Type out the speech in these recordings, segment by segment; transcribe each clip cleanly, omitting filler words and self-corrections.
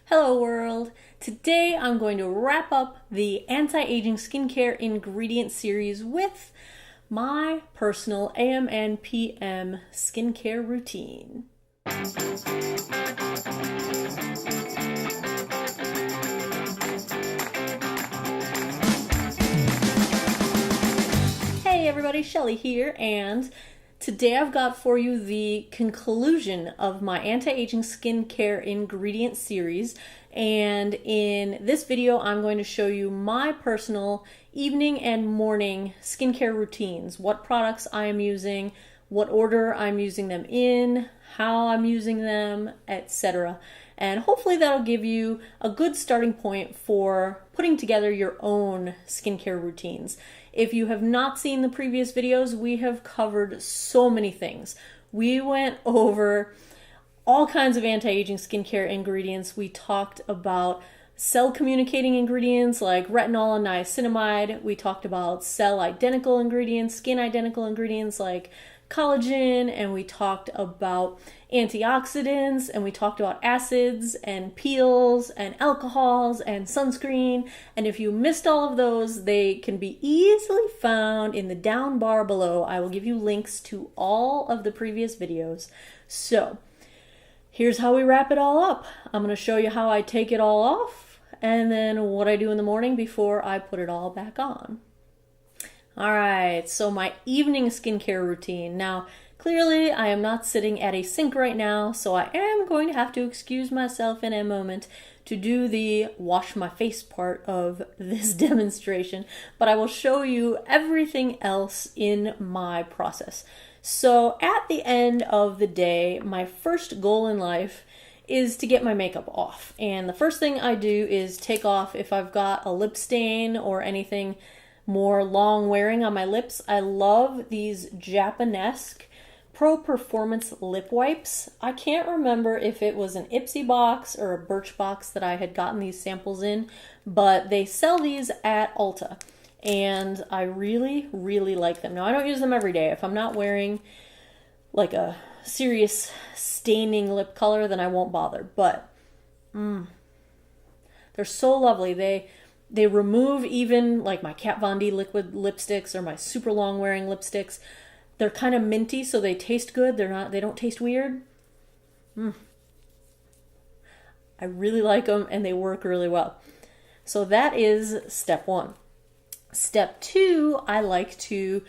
Hello world! Today I'm going to wrap up the anti-aging skincare ingredient series with my personal AM and PM skincare routine. Hey everybody, Shelly here, and today I've got for you the conclusion of my anti-aging skincare ingredient series. And in this video, I'm going to show you my personal evening and morning skincare routines, what products I am using, what order I'm using them in, how I'm using them, etc. And hopefully that'll give you a good starting point for putting together your own skincare routines. If you have not seen the previous videos, we have covered so many things. We went over all kinds of anti-aging skincare ingredients. We talked about cell communicating ingredients like retinol and niacinamide. We talked about cell identical ingredients, skin identical ingredients like collagen, and we talked about antioxidants, and we talked about acids and peels and alcohols and sunscreen. And if you missed all of those, they can be easily found in the down bar below. I will give you links to all of the previous videos. So here's how we wrap it all up. I'm going to show you how I take it all off and then what I do in the morning before I put it all back on. Alright, so my evening skincare routine. Now, clearly I am not sitting at a sink right now, so I am going to have to excuse myself in a moment to do the wash my face part of this demonstration, but I will show you everything else in my process. So at the end of the day, my first goal in life is to get my makeup off. And the first thing I do is take off if I've got a lip stain or anything more long wearing on my lips. I love these Japanesque Pro Performance lip wipes. I can't remember if it was an Ipsy box or a Birchbox that I had gotten these samples in, but they sell these at Ulta, and I really, really like them. Now, I don't use them every day. If I'm not wearing like a serious staining lip color, then I won't bother, but they're so lovely. They remove even like my Kat Von D liquid lipsticks or my super long wearing lipsticks. They're kind of minty, so they taste good. They don't taste weird. I really like them, and they work really well. So that is step one. Step two, I like to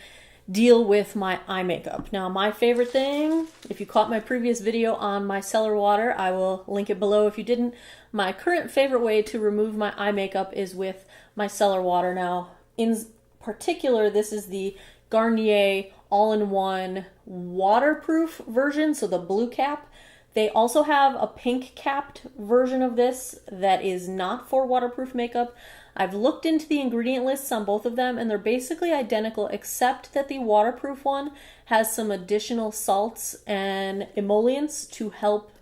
deal with my eye makeup. Now, my favorite thing, if you caught my previous video on micellar water, I will link it below if you didn't. My current favorite way to remove my eye makeup is with micellar water. Now, in particular, this is the Garnier all-in-one waterproof version, so the blue cap. They also have a pink capped version of this that is not for waterproof makeup. I've looked into the ingredient lists on both of them, and they're basically identical, except that the waterproof one has some additional salts and emollients to help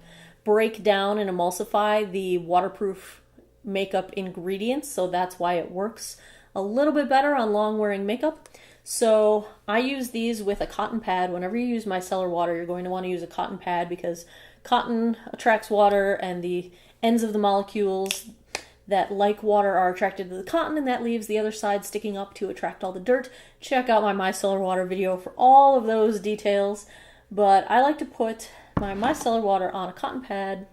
break down and emulsify the waterproof makeup ingredients, so that's why it works a little bit better on long-wearing makeup. So I use these with a cotton pad. Whenever you use micellar water, you're going to want to use a cotton pad because cotton attracts water, and the ends of the molecules that like water are attracted to the cotton, and that leaves the other side sticking up to attract all the dirt. Check out my micellar water video for all of those details. But I like to put my micellar water on a cotton pad,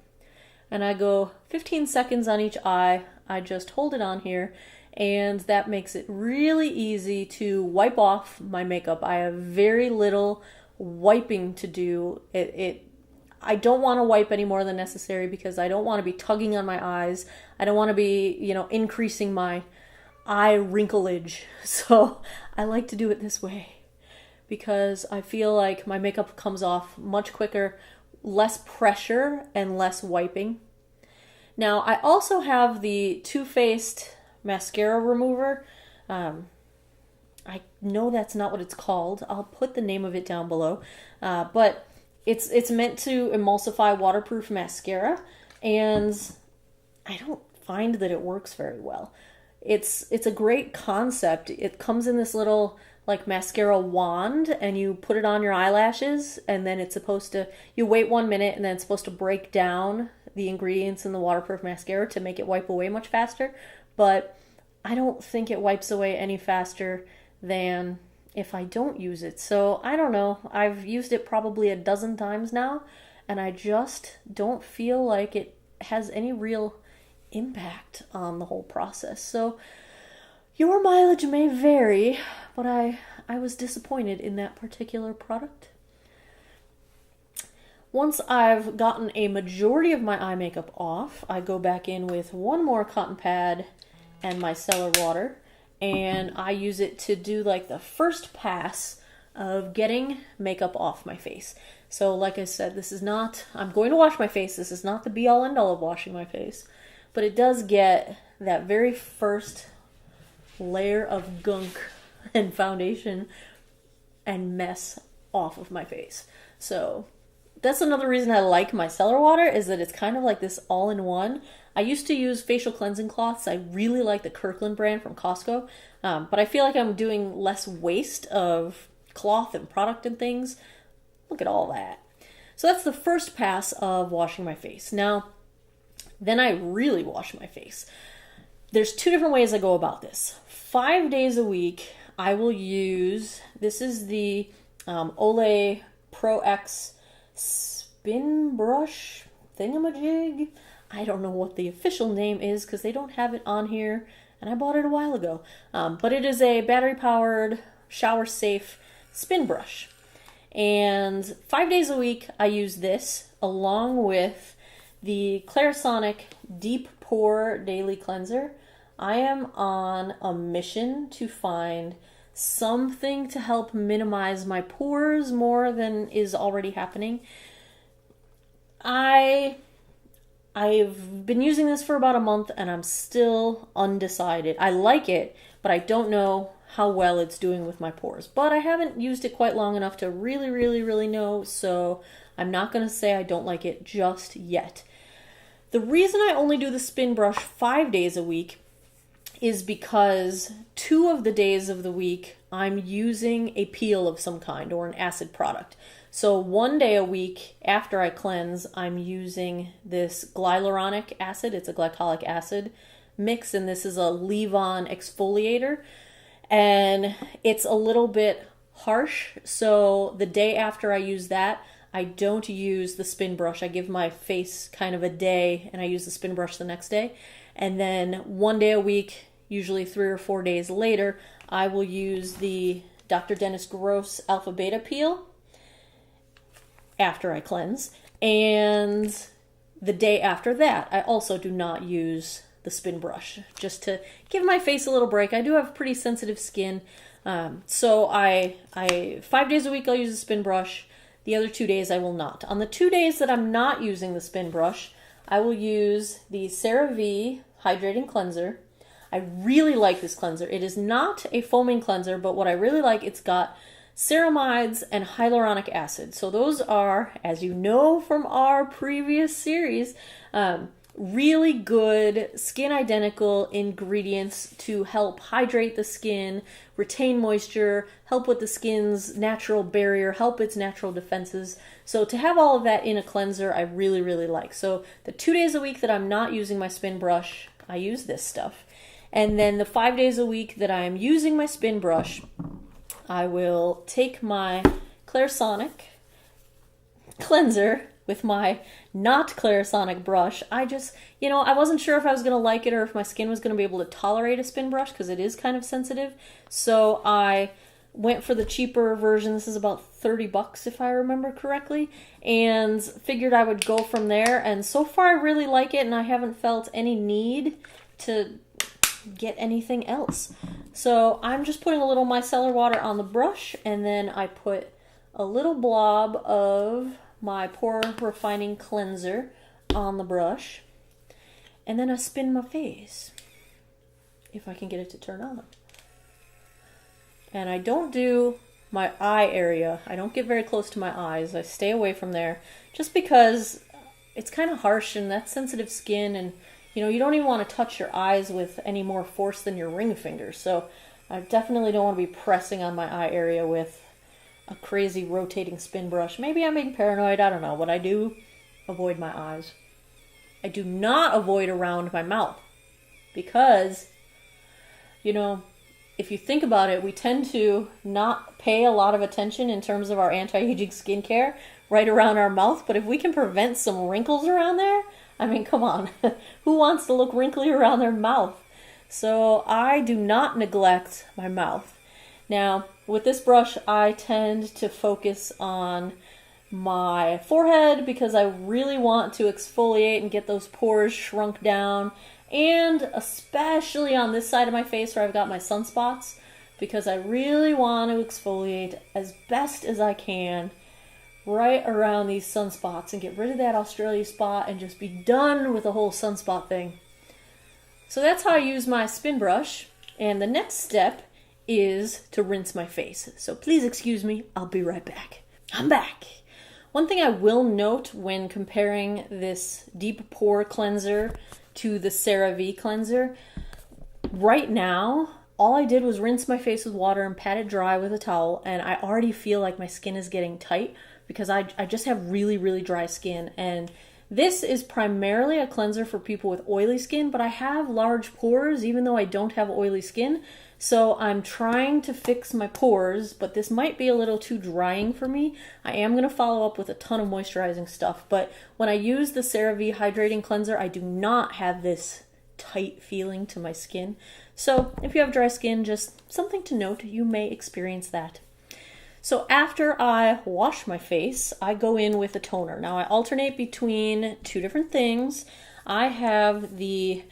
and I go 15 seconds on each eye. I just hold it on here, and that makes it really easy to wipe off my makeup. I have very little wiping to do. I don't want to wipe any more than necessary because I don't want to be tugging on my eyes. I don't want to be, increasing my eye wrinklage. So I like to do it this way because I feel like my makeup comes off much quicker, less pressure and less wiping. Now, I also have the Too Faced mascara remover. I know that's not what it's called. I'll put the name of it down below. But it's meant to emulsify waterproof mascara, and I don't find that it works very well. It's a great concept. It comes in this little like mascara wand and you put it on your eyelashes, and then it's supposed to, you wait 1 minute and then it's supposed to break down the ingredients in the waterproof mascara to make it wipe away much faster. But I don't think it wipes away any faster than if I don't use it. So I don't know. I've used it probably a dozen times now, and I just don't feel like it has any real impact on the whole process. So your mileage may vary, but I was disappointed in that particular product. Once I've gotten a majority of my eye makeup off, I go back in with one more cotton pad and micellar water, and I use it to do like the first pass of getting makeup off my face. So like I said, this is not, I'm going to wash my face. This is not the be all end all of washing my face, but it does get that very first layer of gunk and foundation and mess off of my face. So that's another reason I like micellar water, is that it's kind of like this all-in-one. I used to use facial cleansing cloths. I really like the Kirkland brand from Costco, but I feel like I'm doing less waste of cloth and product and things. Look at all that. So that's the first pass of washing my face. Now, then I really wash my face. There's two different ways I go about this. 5 days a week, I will use, this is the Olay Pro X spin brush thingamajig. I don't know what the official name is because they don't have it on here, and I bought it a while ago. But it is a battery-powered, shower-safe spin brush. And 5 days a week, I use this along with the Clarisonic Deep Pore Daily Cleanser. I am on a mission to find something to help minimize my pores more than is already happening. I've been using this for about a month and I'm still undecided. I like it, but I don't know how well it's doing with my pores. But I haven't used it quite long enough to really know, so I'm not going to say I don't like it just yet. The reason I only do the spin brush 5 days a week is because 2 of the days of the week I'm using a peel of some kind or an acid product. So 1 day a week after I cleanse, I'm using this hyaluronic acid. It's a glycolic acid mix, and this is a leave-on exfoliator. And it's a little bit harsh, so the day after I use that, I don't use the spin brush. I give my face kind of a day, and I use the spin brush the next day. And then 1 day a week, usually 3 or 4 days later, I will use the Dr. Dennis Gross Alpha Beta Peel after I cleanse. And the day after that, I also do not use the spin brush, just to give my face a little break. I do have pretty sensitive skin, so I 5 days a week I'll use the spin brush. The other 2 days I will not. On the 2 days that I'm not using the spin brush, I will use the CeraVe Hydrating Cleanser. I really like this cleanser. It is not a foaming cleanser, but what I really like, it's got ceramides and hyaluronic acid. So those are, as you know from our previous series, really good skin identical ingredients to help hydrate the skin, retain moisture, help with the skin's natural barrier, help its natural defenses. So to have all of that in a cleanser, I really like. So the 2 days a week that I'm not using my spin brush, I use this stuff. And then the 5 days a week that I'm using my spin brush, I will take my Clarisonic cleanser with my not Clarisonic brush. I wasn't sure if I was going to like it or if my skin was going to be able to tolerate a spin brush because it is kind of sensitive. So I went for the cheaper version. This is about $30 if I remember correctly, and figured I would go from there. And so far I really like it, and I haven't felt any need to get anything else. So I'm just putting a little micellar water on the brush, and then I put a little blob of my pore refining cleanser on the brush, and then I spin my face if I can get it to turn on. And I don't do my eye area. I don't get very close to my eyes. I stay away from there just because it's kind of harsh and that's sensitive skin, and you don't even want to touch your eyes with any more force than your ring finger. So I definitely don't want to be pressing on my eye area with a crazy rotating spin brush. Maybe I'm being paranoid, I don't know, but I do avoid my eyes. I do not avoid around my mouth because, you know, if you think about it, we tend to not pay a lot of attention in terms of our anti-aging skincare right around our mouth, but if we can prevent some wrinkles around there, I mean, come on, who wants to look wrinkly around their mouth? So I do not neglect my mouth. Now, with this brush, I tend to focus on my forehead because I really want to exfoliate and get those pores shrunk down, and especially on this side of my face where I've got my sunspots, because I really want to exfoliate as best as I can right around these sunspots and get rid of that Australia spot and just be done with the whole sunspot thing. So that's how I use my spin brush, and the next step is to rinse my face. So please excuse me, I'll be right back. I'm back. One thing I will note when comparing this deep pore cleanser to the CeraVe cleanser, right now, all I did was rinse my face with water and pat it dry with a towel, and I already feel like my skin is getting tight because I just have really, really dry skin. And this is primarily a cleanser for people with oily skin, but I have large pores even though I don't have oily skin. So I'm trying to fix my pores, but this might be a little too drying for me. I am going to follow up with a ton of moisturizing stuff, but when I use the CeraVe Hydrating Cleanser, I do not have this tight feeling to my skin. So if you have dry skin, just something to note, you may experience that. So after I wash my face, I go in with a toner. Now I alternate between two different things. I have the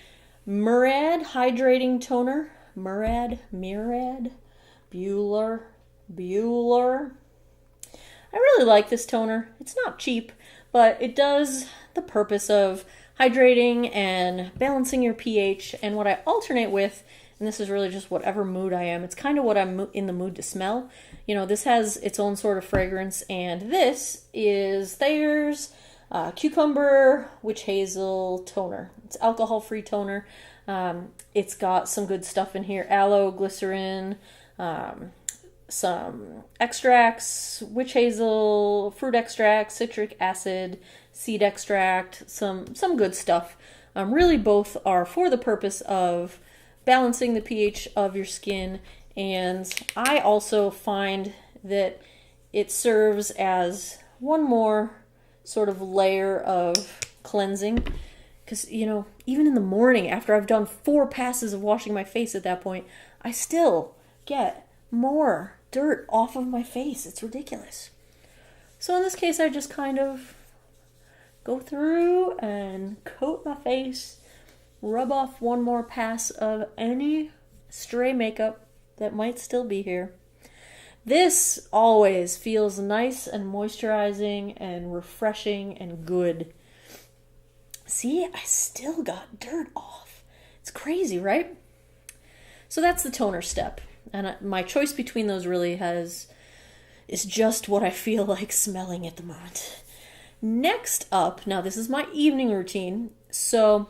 Murad Hydrating Toner. Murad, Bueller. I really like this toner. It's not cheap, but it does the purpose of hydrating and balancing your pH. And what I alternate with, and this is really just whatever mood I am, it's kind of what I'm in the mood to smell. You know, this has its own sort of fragrance, and this is Thayer's Cucumber Witch Hazel Toner. It's alcohol-free toner. It's got some good stuff in here: aloe, glycerin, some extracts, witch hazel, fruit extract, citric acid, seed extract, some good stuff. Really both are for the purpose of balancing the pH of your skin, and I also find that it serves as one more sort of layer of cleansing. Because, you know, even in the morning, after I've done 4 passes of washing my face at that point, I still get more dirt off of my face. It's ridiculous. So in this case, I just kind of go through and coat my face, rub off one more pass of any stray makeup that might still be here. This always feels nice and moisturizing and refreshing and good. See, I still got dirt off. It's crazy, right? So that's the toner step. And my choice between those really is just what I feel like smelling at the moment. Next up, now this is my evening routine. So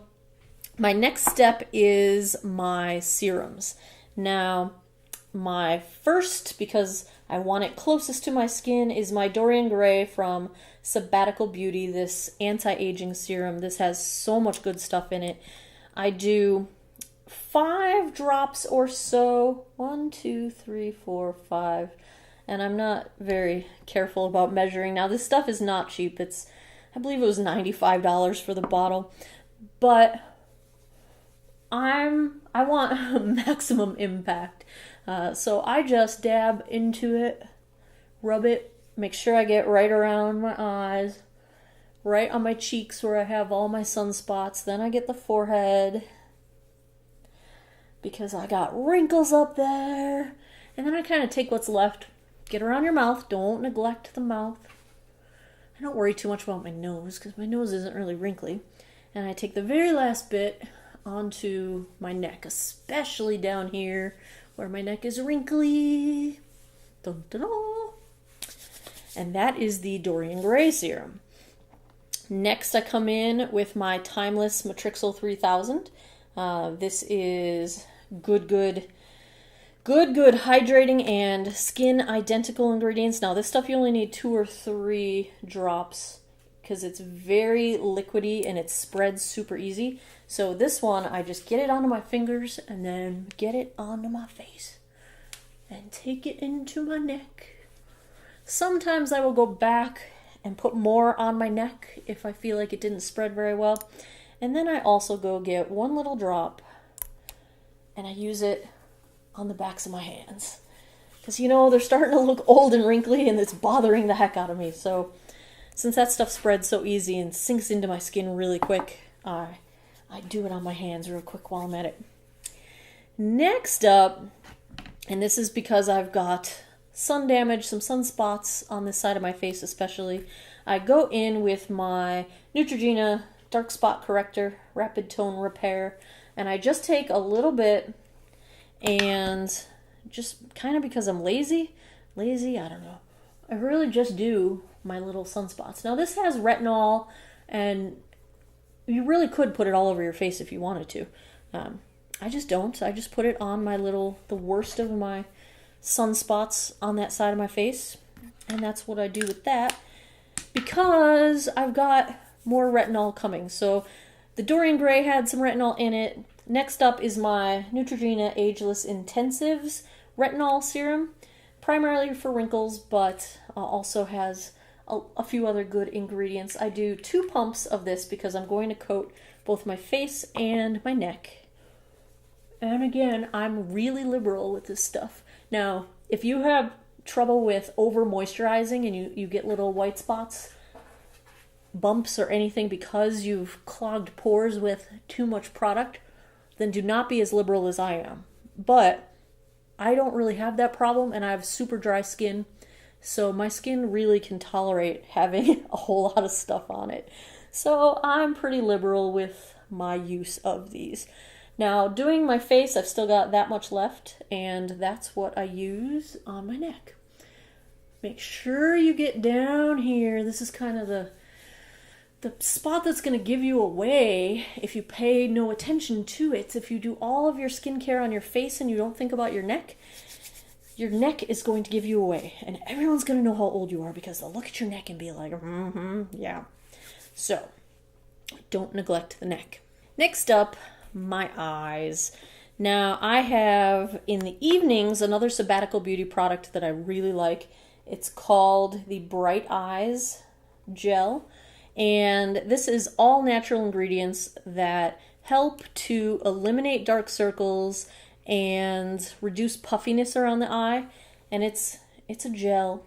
my next step is my serums. Now, my first, because I want it closest to my skin, is my Dorian Gray from Sabbatical Beauty, this anti-aging serum. This has so much good stuff in it. I do 5 drops or so. 1, 2, 3, 4, 5. And I'm not very careful about measuring. Now, this stuff is not cheap. I believe it was $95 for the bottle. But I want maximum impact. So I just dab into it, rub it, make sure I get right around my eyes, right on my cheeks where I have all my sunspots. Then I get the forehead because I got wrinkles up there. And then I kind of take what's left, get around your mouth. Don't neglect the mouth. I don't worry too much about my nose because my nose isn't really wrinkly. And I take the very last bit onto my neck, especially down here where my neck is wrinkly. Dun, dun, dun. And that is the Dorian Gray serum. Next, I come in with my Timeless Matrixyl 3000. This is good good hydrating and skin identical ingredients. Now this stuff you only need 2 or 3 drops because it's very liquidy and it spreads super easy. So this one, I just get it onto my fingers and then get it onto my face and take it into my neck. Sometimes I will go back and put more on my neck if I feel like it didn't spread very well. And then I also go get 1 little drop and I use it on the backs of my hands. Because, you know, they're starting to look old and wrinkly and it's bothering the heck out of me. So since that stuff spreads so easy and sinks into my skin really quick, I do it on my hands real quick while I'm at it. Next up, and this is because I've got sun damage, some sunspots on this side of my face especially, I go in with my Neutrogena Dark Spot Corrector Rapid Tone Repair, and I just take a little bit and just kind of because I'm lazy, I don't know, I really just do my little sunspots. Now this has retinol, and you really could put it all over your face if you wanted to. I just don't. I just put it on the worst of my sunspots on that side of my face. And that's what I do with that because I've got more retinol coming. So the Dorian Gray had some retinol in it. Next up is my Neutrogena Ageless Intensives Retinol Serum, primarily for wrinkles, but also has a few other good ingredients. I do 2 pumps of this because I'm going to coat both my face and my neck. And again, I'm really liberal with this stuff. Now, if you have trouble with over moisturizing and you get little white spots, bumps, or anything because you've clogged pores with too much product, then do not be as liberal as I am. But I don't really have that problem, and I have super dry skin. So my skin really can tolerate having a whole lot of stuff on it. So I'm pretty liberal with my use of these. Now, doing my face, I've still got that much left, and that's what I use on my neck. Make sure you get down here. This is kind of the spot that's going to give you away if you pay no attention to it. If you do all of your skincare on your face and you don't think about your neck is going to give you away. And everyone's going to know how old you are because they'll look at your neck and be like, yeah. So, don't neglect the neck. Next up, my eyes. Now, I have, in the evenings, another Sabbatical Beauty product that I really like. It's called the Bright Eyes Gel. And this is all natural ingredients that help to eliminate dark circles and reduce puffiness around the eye. And it's a gel.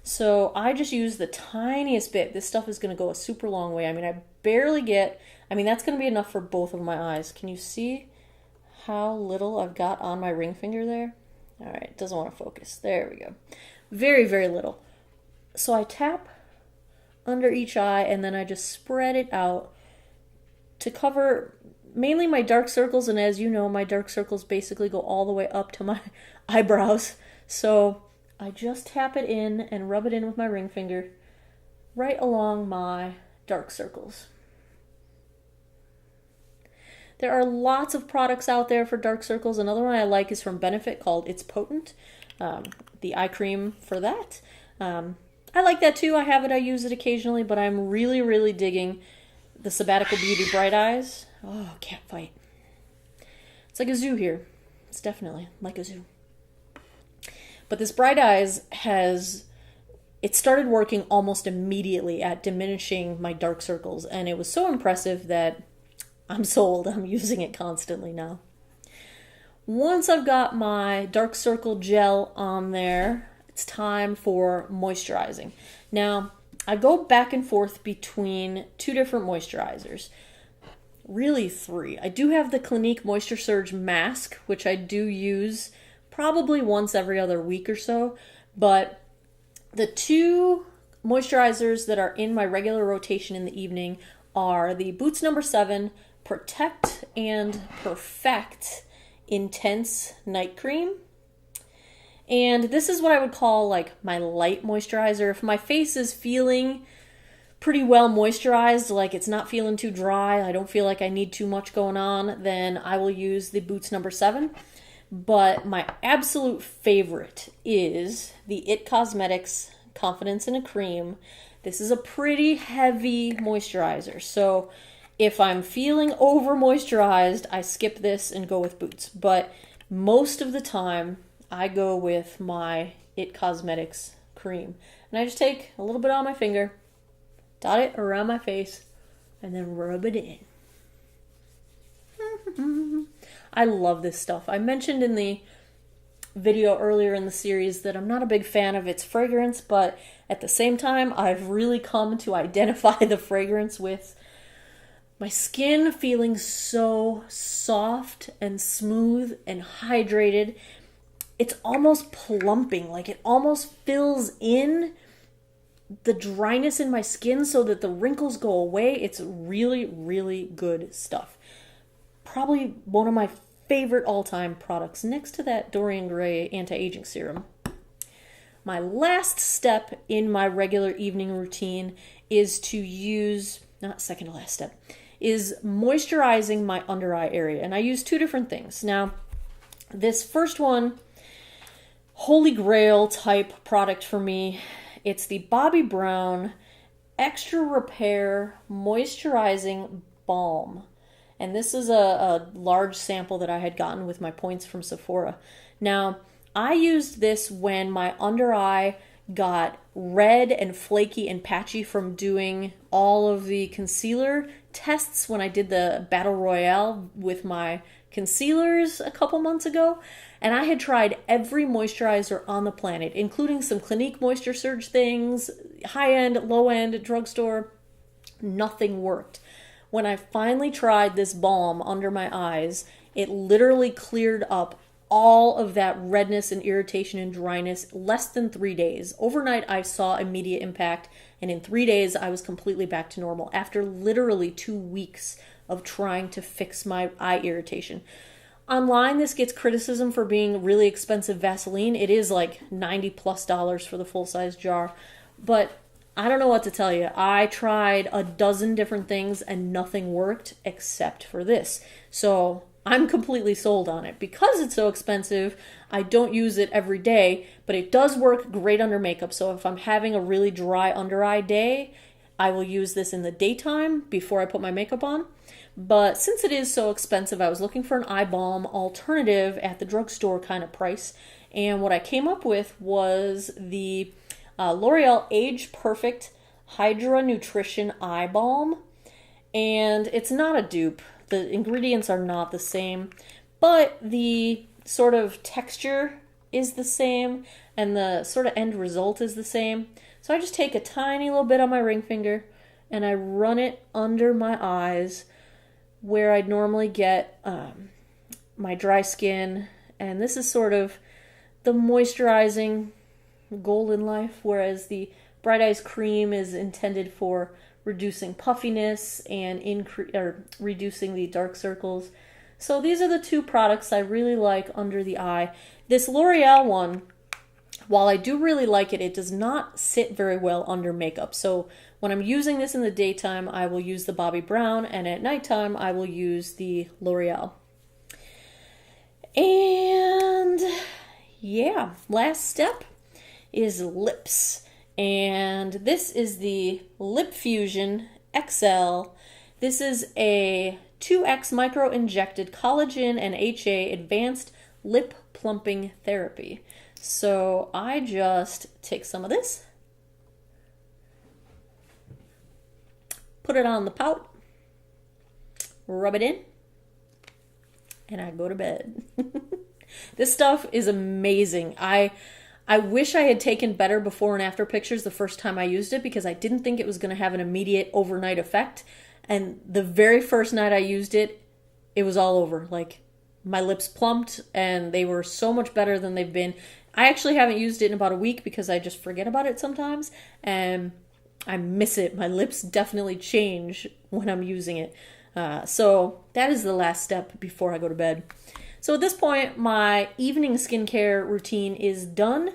So I just use the tiniest bit. This stuff is going to go a super long way. I mean, that's going to be enough for both of my eyes. Can you see how little I've got on my ring finger there? All right, it doesn't want to focus. There we go. Very, very little. So I tap under each eye and then I just spread it out to cover mainly my dark circles. And as you know, my dark circles basically go all the way up to my eyebrows. So I just tap it in and rub it in with my ring finger right along my dark circles. There are lots of products out there for dark circles. Another one I like is from Benefit called It's Potent, the eye cream for that. I like that too. I have it. I use it occasionally, but I'm really, really digging the Sabbatical Beauty Bright Eyes. Oh, can't fight. It's like a zoo here. It's definitely like a zoo. But this Bright Eyes it started working almost immediately at diminishing my dark circles, and it was so impressive that I'm sold. I'm using it constantly now. Once I've got my dark circle gel on there, it's time for moisturizing. Now, I go back and forth between 2 different moisturizers. Really 3. I do have the Clinique Moisture Surge Mask, which I do use probably once every other week or so. But the 2 moisturizers that are in my regular rotation in the evening are the Boots No. 7 Protect and Perfect Intense Night Cream. And this is what I would call like my light moisturizer. If my face is feeling pretty well moisturized, like it's not feeling too dry, I don't feel like I need too much going on, then I will use the Boots No. 7. But my absolute favorite is the IT Cosmetics Confidence in a Cream. This is a pretty heavy moisturizer, so if I'm feeling over moisturized, I skip this and go with Boots. But most of the time, I go with my IT Cosmetics cream. And I just take a little bit on my finger, dot it around my face, and then rub it in. I love this stuff. I mentioned in the video earlier in the series that I'm not a big fan of its fragrance, but at the same time, I've really come to identify the fragrance with my skin feeling so soft and smooth and hydrated. It's almost plumping, like it almost fills in the dryness in my skin so that the wrinkles go away. It's really, really good stuff. Probably one of my favorite all-time products, next to that Dorian Gray anti-aging serum. My last step in my regular evening routine is to use, not second to last step, is moisturizing my under eye area. And I use two different things. Now, this first one, holy grail type product for me, it's the Bobbi Brown Extra Repair Moisturizing Balm. And this is a large sample that I had gotten with my points from Sephora. Now, I used this when my under eye got red and flaky and patchy from doing all of the concealer tests when I did the Battle Royale with my concealers a couple months ago. And I had tried every moisturizer on the planet, including some Clinique Moisture Surge things, high-end, low-end, drugstore. Nothing worked. When I finally tried this balm under my eyes, it literally cleared up all of that redness and irritation and dryness less than 3 days. Overnight, I saw immediate impact, and in 3 days, I was completely back to normal after literally 2 weeks of trying to fix my eye irritation. Online, this gets criticism for being really expensive Vaseline. It is like $90+ for the full-size jar, but I don't know what to tell you. I tried a dozen different things and nothing worked except for this. So I'm completely sold on it. Because it's so expensive, I don't use it every day, but it does work great under makeup. So if I'm having a really dry under eye day, I will use this in the daytime before I put my makeup on. But since it is so expensive, I was looking for an eye balm alternative at the drugstore kind of price. And what I came up with was the L'Oreal Age Perfect Hydra Nutrition Eye Balm. And it's not a dupe. The ingredients are not the same, but the sort of texture is the same and the sort of end result is the same. So I just take a tiny little bit on my ring finger and I run it under my eyes where I'd normally get my dry skin. And this is sort of the moisturizing goal in life, whereas the Bright Eyes Cream is intended for reducing puffiness and reducing the dark circles. So these are the two products I really like under the eye. This L'Oreal one, while I do really like it, it does not sit very well under makeup. So when I'm using this in the daytime, I will use the Bobbi Brown, and at nighttime, I will use the L'Oreal. And yeah, last step is lips. And this is the Lip Fusion XL. This is a 2X micro-injected collagen and HA advanced lip plumping therapy. So I just take some of this, put it on the pout, rub it in, and I go to bed. This stuff is amazing. I wish I had taken better before and after pictures the first time I used it because I didn't think it was going to have an immediate overnight effect. And the very first night I used it, it was all over. Like, my lips plumped and they were so much better than they've been. I actually haven't used it in about a week because I just forget about it sometimes. And I miss it. My lips definitely change when I'm using it. So that is the last step before I go to bed. So at this point, my evening skincare routine is done.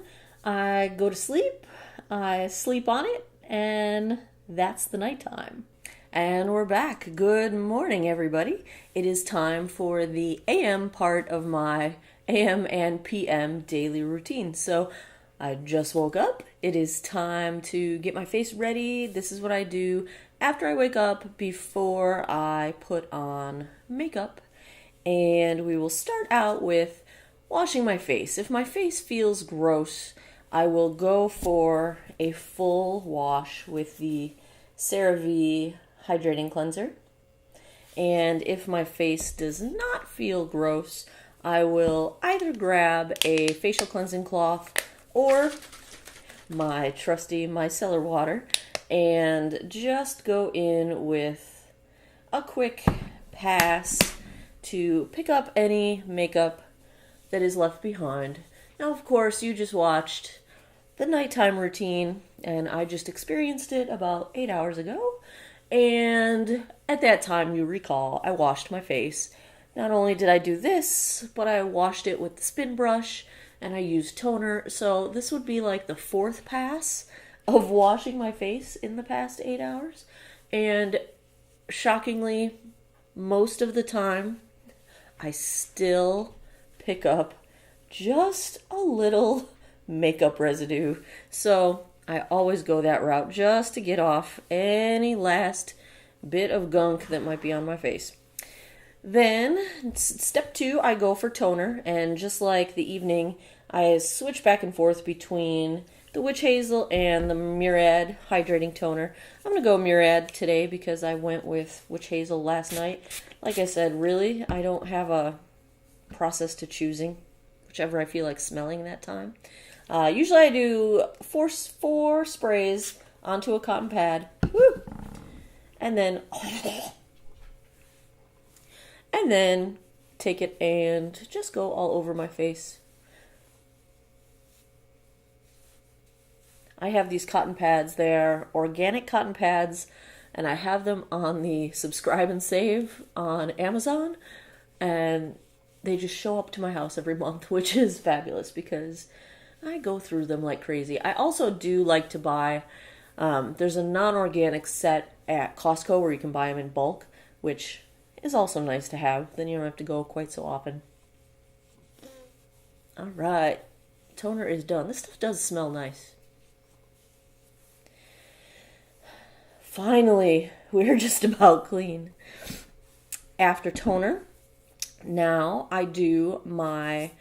I go to sleep, I sleep on it, and that's the nighttime. And we're back. Good morning, everybody. It is time for the AM part of my AM and PM daily routine. So I just woke up. It is time to get my face ready. This is what I do after I wake up before I put on makeup. And we will start out with washing my face. If my face feels gross, I will go for a full wash with the CeraVe Hydrating Cleanser. And if my face does not feel gross, I will either grab a facial cleansing cloth or my trusty micellar water and just go in with a quick pass to pick up any makeup that is left behind. Now, of course, you just watched the nighttime routine, and I just experienced it about 8 hours ago. And at that time, you recall, I washed my face. Not only did I do this, but I washed it with the spin brush, and I used toner. So this would be like the fourth pass of washing my face in the past 8 hours. And shockingly, most of the time, I still pick up just a little makeup residue. So I always go that route just to get off any last bit of gunk that might be on my face. Then, step 2, I go for toner. And just like the evening, I switch back and forth between the Witch Hazel and the Murad Hydrating Toner. I'm going to go Murad today because I went with Witch Hazel last night. Like I said, really, I don't have a process to choosing whichever I feel like smelling that time. Usually I do four sprays onto a cotton pad. Woo! And then take it and just go all over my face. I have these cotton pads. They're organic cotton pads, and I have them on the subscribe and save on Amazon, and they just show up to my house every month, which is fabulous because I go through them like crazy. I also do like to buy, there's a non-organic set at Costco where you can buy them in bulk, which is also nice to have. Then you don't have to go quite so often. All right, toner is done. This stuff does smell nice. Finally, we're just about clean. After toner, now I do my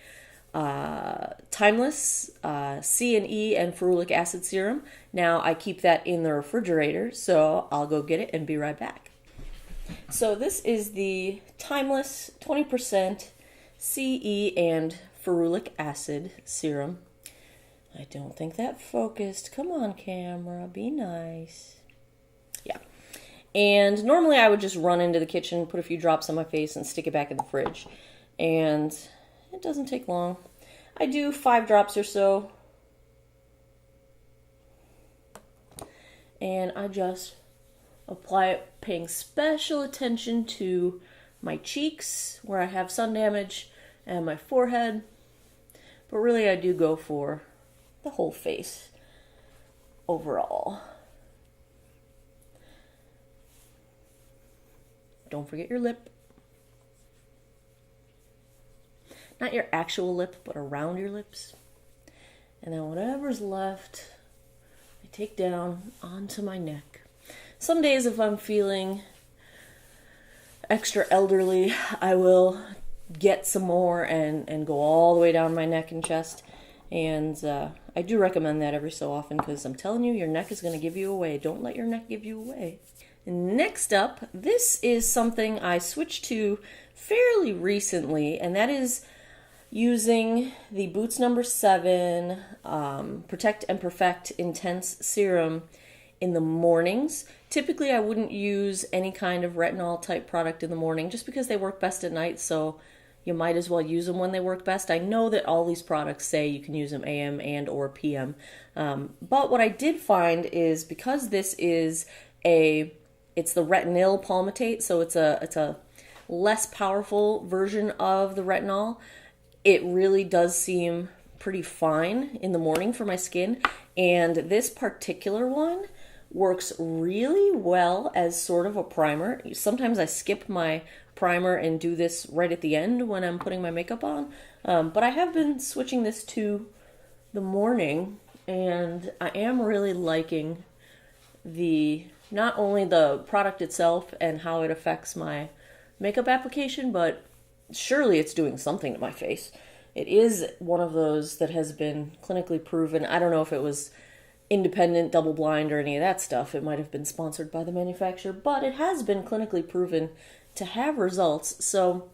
Timeless C&E and ferulic acid serum. Now I keep that in the refrigerator, so I'll go get it and be right back. So this is the Timeless 20% CE and ferulic acid serum. I don't think that focused. Come on, camera, be nice. Yeah. And normally I would just run into the kitchen, put a few drops on my face, and stick it back in the fridge. And it doesn't take long. I do 5 drops or so. And I just apply it, paying special attention to my cheeks, where I have sun damage, and my forehead. But really I do go for the whole face overall. Don't forget your lip. Not your actual lip, but around your lips. And then whatever's left, I take down onto my neck. Some days if I'm feeling extra elderly, I will get some more and go all the way down my neck and chest. And I do recommend that every so often because I'm telling you, your neck is going to give you away. Don't let your neck give you away. Next up, this is something I switched to fairly recently, and that is using the Boots No. 7 Protect and Perfect Intense Serum in the mornings. Typically, I wouldn't use any kind of retinol type product in the morning just because they work best at night, so you might as well use them when they work best. I know that all these products say you can use them AM and or PM, but what I did find is because this is it's the retinol palmitate, so it's a less powerful version of the retinol. It really does seem pretty fine in the morning for my skin, and this particular one works really well as sort of a primer. Sometimes I skip my primer and do this right at the end when I'm putting my makeup on. But I have been switching this to the morning, and I am really liking not only the product itself and how it affects my makeup application, but surely it's doing something to my face. It is one of those that has been clinically proven. I don't know if it was independent, double blind, or any of that stuff. It might have been sponsored by the manufacturer, but it has been clinically proven to have results. So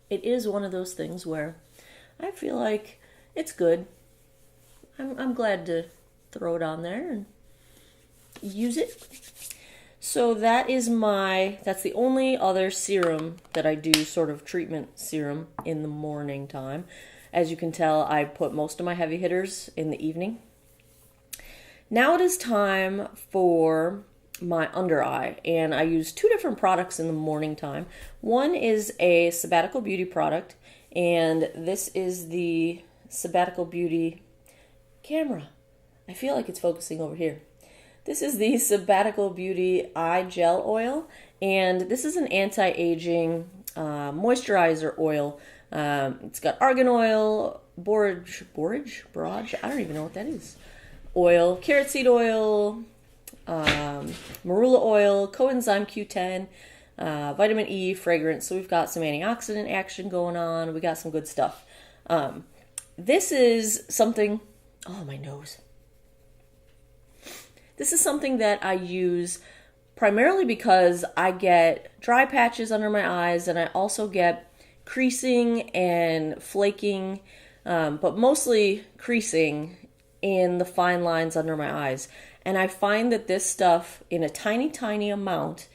it is one of those things where I feel like it's good. I'm glad to throw it on there and use it. So that's the only other serum that I do, sort of treatment serum, in the morning time. As you can tell, I put most of my heavy hitters in the evening. Now it is time for my under eye, and I use 2 different products in the morning time. One is a Sabbatical Beauty product, and this is the Sabbatical Beauty camera. I feel like it's focusing over here. This is the Sabbatical Beauty Eye Gel Oil, and this is an anti-aging moisturizer oil. It's got argan oil, borage, I don't even know what that is. Oil, carrot seed oil, marula oil, coenzyme Q10, vitamin E, fragrance. So we've got some antioxidant action going on. We got some good stuff. This is something, oh, my nose. This is something that I use primarily because I get dry patches under my eyes, and I also get creasing and flaking, but mostly creasing in the fine lines under my eyes. And I find that this stuff, in a tiny, tiny amount,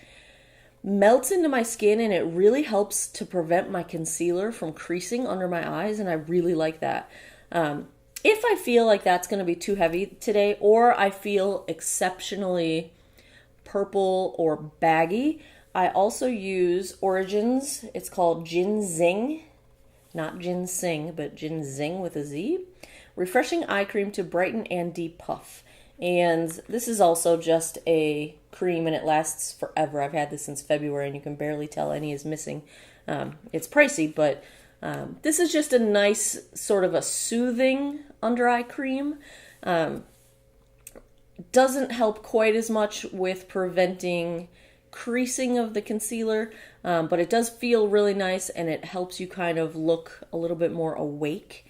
melts into my skin, and it really helps to prevent my concealer from creasing under my eyes, and I really like that. If I feel like that's going to be too heavy today, or I feel exceptionally purple or baggy, I also use Origins. It's called Ginseng, not ginseng, but ginseng with a Z. Refreshing eye cream to brighten and depuff. And this is also just a cream, and it lasts forever. I've had this since February, and you can barely tell any is missing. It's pricey, but this is just a nice sort of a soothing under eye cream. Doesn't help quite as much with preventing creasing of the concealer, but it does feel really nice, and it helps you kind of look a little bit more awake.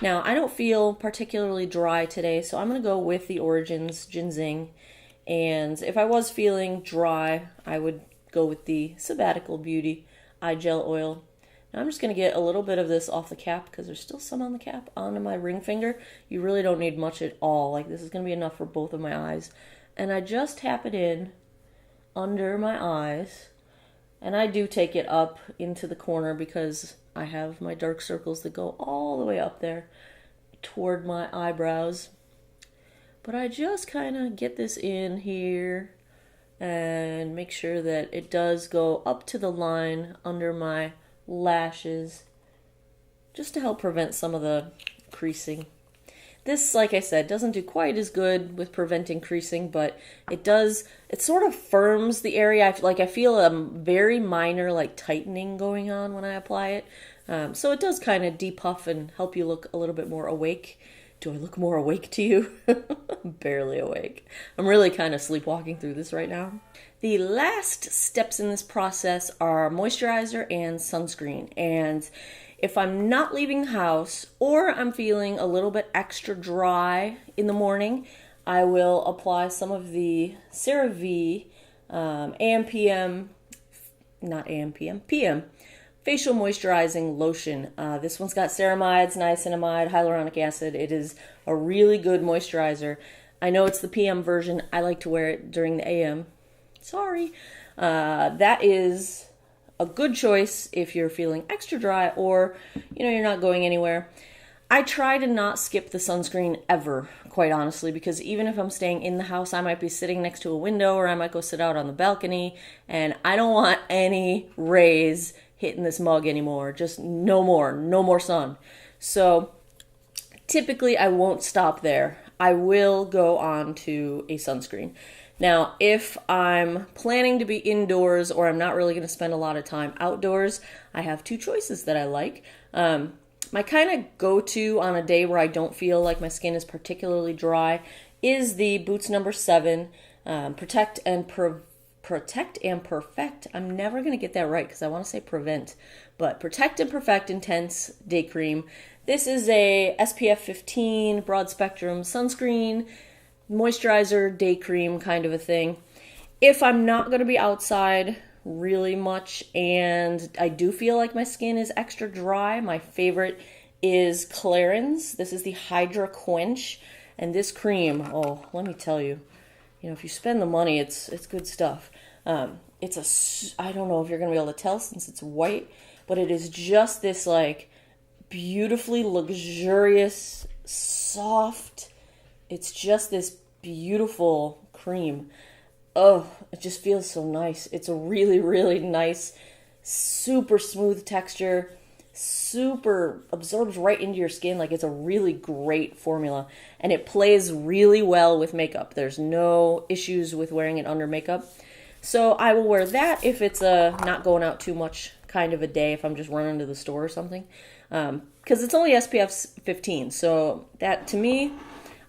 Now, I don't feel particularly dry today, so I'm going to go with the Origins Ginseng. And if I was feeling dry, I would go with the Sabbatical Beauty Eye Gel Oil. Now, I'm just going to get a little bit of this off the cap, because there's still some on the cap, onto my ring finger. You really don't need much at all. Like, this is going to be enough for both of my eyes. And I just tap it in under my eyes. And I do take it up into the corner, because I have my dark circles that go all the way up there toward my eyebrows. But I just kind of get this in here and make sure that it does go up to the line under my lashes, just to help prevent some of the creasing. This, like I said, doesn't do quite as good with preventing creasing, but it sort of firms the area. I feel a very minor tightening going on when I apply it. So it does kind of depuff and help you look a little bit more awake. Do I look more awake to you? Barely awake. I'm really kind of sleepwalking through this right now. The last steps in this process are moisturizer and sunscreen. And if I'm not leaving the house, or I'm feeling a little bit extra dry in the morning, I will apply some of the CeraVe PM facial moisturizing lotion. This one's got ceramides, niacinamide, hyaluronic acid. It is a really good moisturizer. I know it's the PM version. I like to wear it during the AM. Sorry. That is a good choice if you're feeling extra dry, or you're not going anywhere. I try to not skip the sunscreen ever, quite honestly, because even if I'm staying in the house, I might be sitting next to a window, or I might go sit out on the balcony, and I don't want any rays hitting this mug anymore. Just no more sun. So typically I won't stop there. I will go on to a sunscreen. Now, if I'm planning to be indoors or I'm not really going to spend a lot of time outdoors, I have two choices that I like. My kind of go-to on a day where I don't feel like my skin is particularly dry is the Boots number 7 Protect and Perfect. I'm never going to get that right because I want to say prevent, but Protect and Perfect Intense Day Cream. This is a SPF 15 broad spectrum sunscreen, moisturizer, day cream kind of a thing. If I'm not going to be outside really much and I do feel like my skin is extra dry, my favorite is Clarins. This is the Hydra Quench, and this cream, oh, let me tell you, if you spend the money, it's good stuff. It's I don't know if you're going to be able to tell since it's white, but it is just this like beautifully luxurious, soft, it's just this beautiful cream. Oh, it just feels so nice. It's a really, really nice, super smooth texture, super absorbs right into your skin. Like, it's a really great formula, and it plays really well with makeup. There's no issues with wearing it under makeup. So I will wear that if it's a not going out too much kind of a day, if I'm just running to the store or something. Because it's only SPF 15, so that, to me,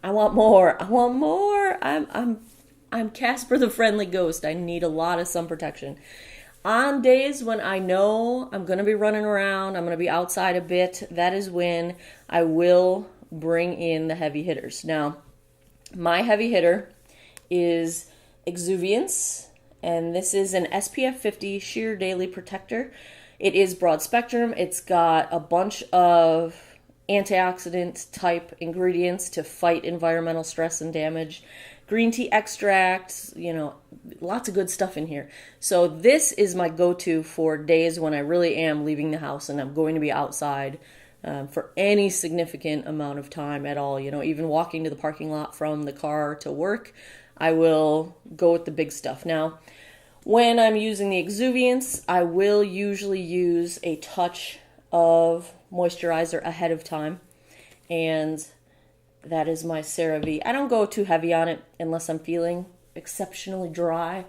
I want more. I want more. I'm Casper the Friendly Ghost. I need a lot of sun protection. On days when I know I'm going to be running around, I'm going to be outside a bit, that is when I will bring in the heavy hitters. Now, my heavy hitter is Exuviance, and this is an SPF 50 Sheer Daily Protector. It is broad spectrum. It's got a bunch of antioxidant type ingredients to fight environmental stress and damage. Green tea extracts, lots of good stuff in here. So this is my go-to for days when I really am leaving the house and I'm going to be outside for any significant amount of time at all. Even walking to the parking lot from the car to work, I will go with the big stuff. Now, when I'm using the Exuviance, I will usually use a touch of moisturizer ahead of time, and that is my CeraVe. I don't go too heavy on it unless I'm feeling exceptionally dry,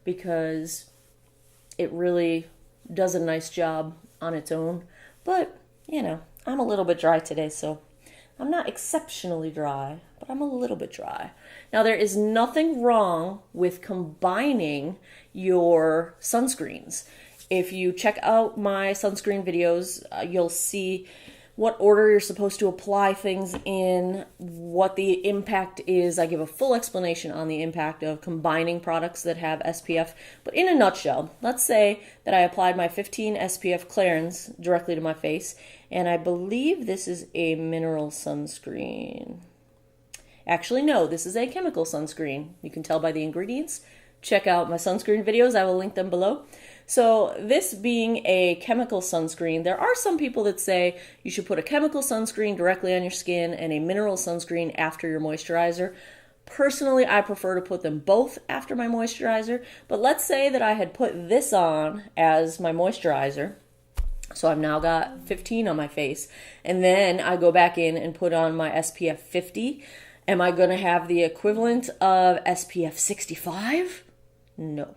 because it really does a nice job on its own. But, I'm a little bit dry today, so I'm not exceptionally dry, but I'm a little bit dry. Now, there is nothing wrong with combining your sunscreens. If you check out my sunscreen videos, you'll see what order you're supposed to apply things in, what the impact is. I give a full explanation on the impact of combining products that have SPF. But in a nutshell, let's say that I applied my 15 SPF Clarins directly to my face, and I believe this is a mineral sunscreen. Actually, no, this is a chemical sunscreen. You can tell by the ingredients. Check out my sunscreen videos. I will link them below. So this being a chemical sunscreen, there are some people that say you should put a chemical sunscreen directly on your skin and a mineral sunscreen after your moisturizer. Personally, I prefer to put them both after my moisturizer, but let's say that I had put this on as my moisturizer. So I've now got 15 on my face, and then I go back in and put on my SPF 50. Am I going to have the equivalent of SPF 65? No.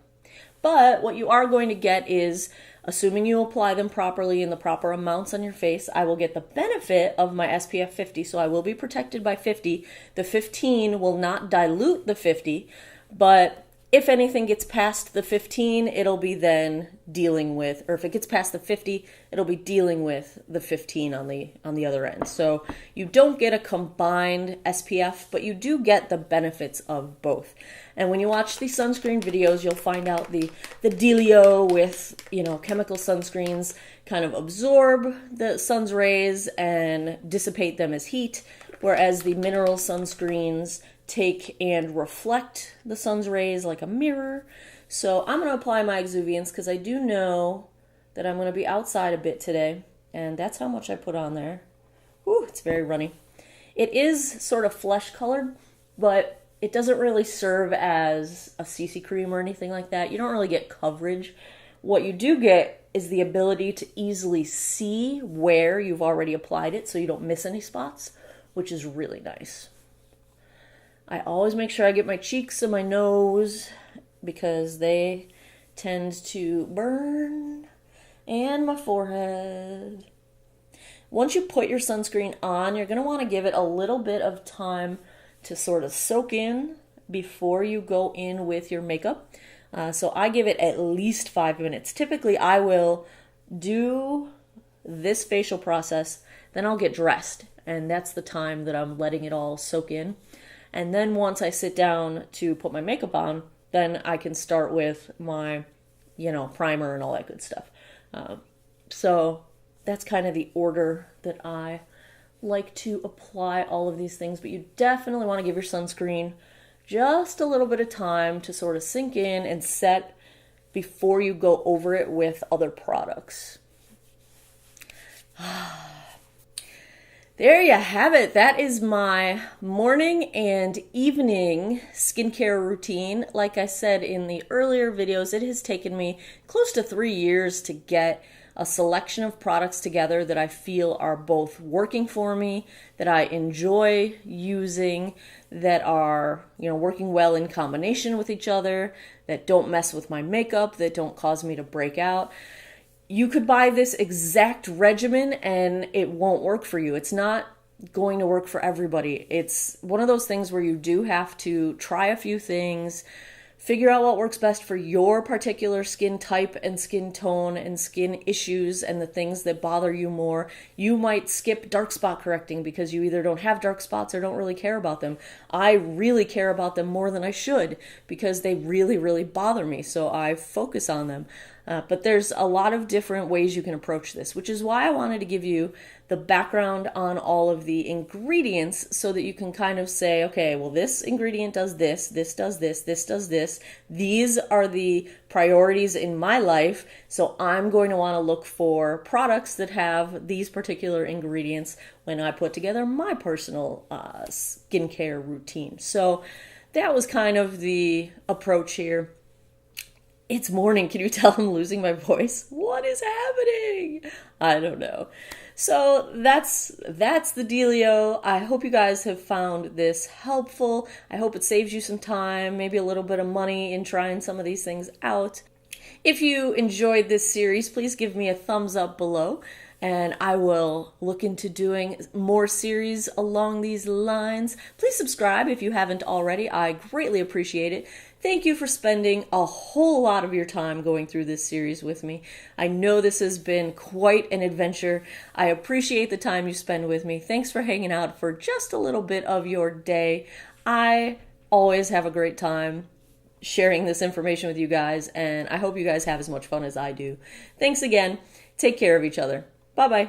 But what you are going to get is, assuming you apply them properly in the proper amounts on your face, I will get the benefit of my SPF 50, so I will be protected by 50. The 15 will not dilute the 50, but if anything gets past the 15, it'll be then dealing with, or if it gets past the 50, it'll be dealing with the 15 on the other end. So you don't get a combined SPF, but you do get the benefits of both. And when you watch the sunscreen videos, you'll find out the dealio with, chemical sunscreens kind of absorb the sun's rays and dissipate them as heat, whereas the mineral sunscreens take and reflect the sun's rays like a mirror. So I'm going to apply my Exuviance because I do know that I'm going to be outside a bit today, and that's how much I put on there. Whew, it's very runny. It is sort of flesh colored, but it doesn't really serve as a CC cream or anything like that. You don't really get coverage. What you do get is the ability to easily see where you've already applied it so you don't miss any spots, which is really nice. I always make sure I get my cheeks and my nose because they tend to burn, and my forehead. Once you put your sunscreen on, you're going to want to give it a little bit of time to sort of soak in before you go in with your makeup. So I give it at least 5 minutes. Typically, I will do this facial process, then I'll get dressed, and that's the time that I'm letting it all soak in. And then once I sit down to put my makeup on, then I can start with my, primer and all that good stuff. So that's kind of the order that I like to apply all of these things. But you definitely want to give your sunscreen just a little bit of time to sort of sink in and set before you go over it with other products. There you have it. That is my morning and evening skincare routine. Like I said in the earlier videos, it has taken me close to 3 years to get a selection of products together that I feel are both working for me, that I enjoy using, that are, working well in combination with each other, that don't mess with my makeup, that don't cause me to break out. You could buy this exact regimen and it won't work for you. It's not going to work for everybody. It's one of those things where you do have to try a few things, figure out what works best for your particular skin type and skin tone and skin issues and the things that bother you more. You might skip dark spot correcting because you either don't have dark spots or don't really care about them. I really care about them more than I should because they really, really bother me, so I focus on them. But there's a lot of different ways you can approach this, which is why I wanted to give you the background on all of the ingredients so that you can kind of say, okay, well, this ingredient does this, this does this, this does this. These are the priorities in my life, so I'm going to want to look for products that have these particular ingredients when I put together my personal skincare routine. So that was kind of the approach here. It's morning. Can you tell I'm losing my voice? What is happening? I don't know. So that's the dealio. I hope you guys have found this helpful. I hope it saves you some time, maybe a little bit of money in trying some of these things out. If you enjoyed this series, please give me a thumbs up below, and I will look into doing more series along these lines. Please subscribe if you haven't already. I greatly appreciate it. Thank you for spending a whole lot of your time going through this series with me. I know this has been quite an adventure. I appreciate the time you spend with me. Thanks for hanging out for just a little bit of your day. I always have a great time sharing this information with you guys, and I hope you guys have as much fun as I do. Thanks again. Take care of each other. Bye-bye.